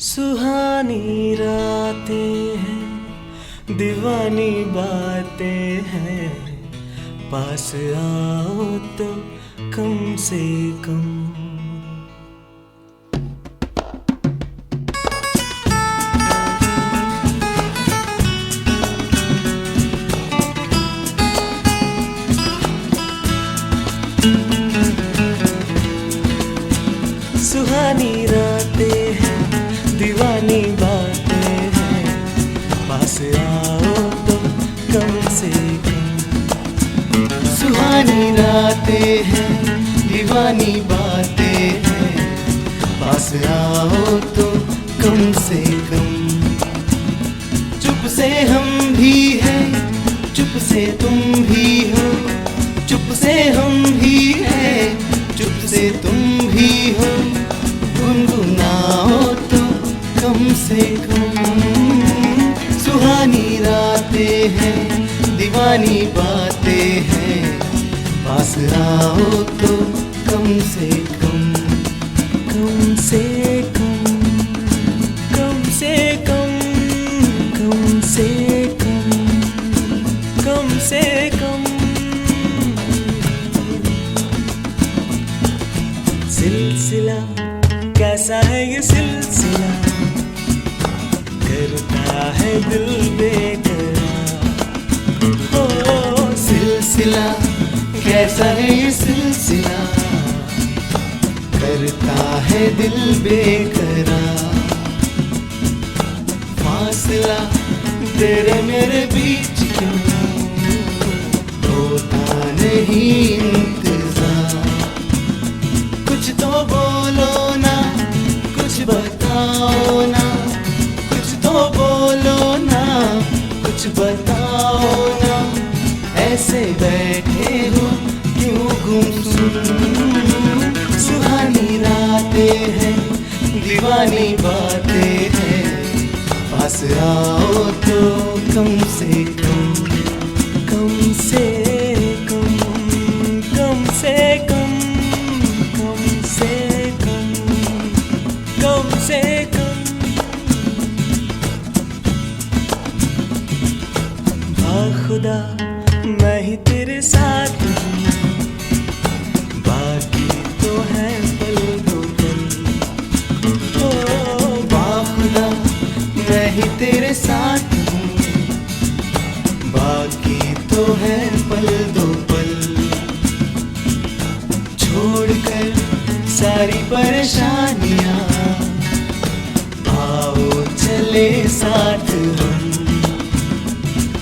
सुहानी रातें हैं, दीवानी बातें हैं, पास आओ तो कम से कम। सुहानी रातें हैं, दीवानी बातें हैं, पास आओ तो कम से कम। सुहानी रातें हैं, दीवानी बातें हैं, पास आओ तो कम से कम। चुप से हम भी हैं, चुप से तुम भी हो, चुप से हम भी हैं, चुप से तुम भी हो, गुनगुनाओ तो कम से कम। सुहानी रातें हैं, दीवानी बातें हैं, पास आओ तो कम से कम। कम से कम, कम से कम, कम से कम, कम से कम। सिलसिला कैसा है ये सिलसिला, करता है दिल बेकरार। ओ सिलसिला कैसा है ये सिलसिला, करता है दिल बेकरार। फासला तेरे मेरे बीच क्यों, होता नहीं इंतजार। कुछ तो बोलो ना, कुछ बताओ ना, कुछ तो बोलो ना, कुछ बताओ ना। ऐसे बैठे हो क्यों गुमसुम। सुहानी रातें हैं, दीवानी बातें हैं, पास आओ तो कम से कम। कम से कम, कम से कम, कम से कम, कम से कम। खुदा मैं ही तेरे साथ हूँ, बाकी तो है पल दो पल। ओ खुदा मैं ही तेरे साथ हूँ, बाकी तो है पल दो पल। छोड़कर सारी परेशानियाँ, आओ चले साथ हम।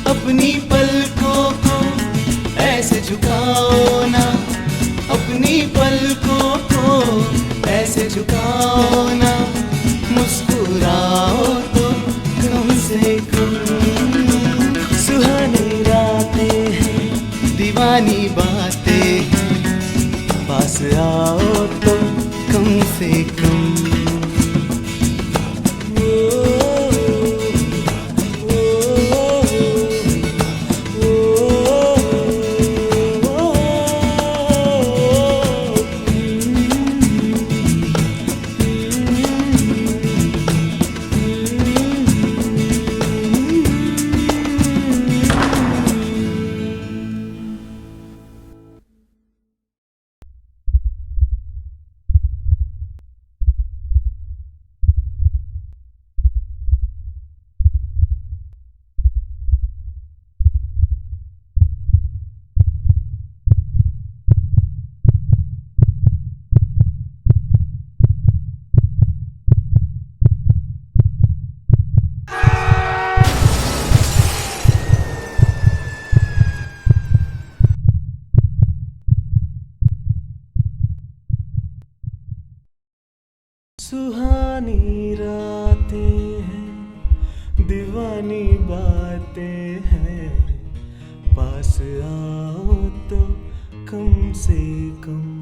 अपनी पलकों को ऐसे झुकाओ ना, अपनी पलकों को ऐसे झुकाओ ना। मुस्कुराओ तो कम से कम। सुहानी रातें हैं, दीवानी बातें हैं, पास आओ तो कम से कम। सुहानी रातें हैं, दीवानी बातें हैं, पास आओ तो कम से कम।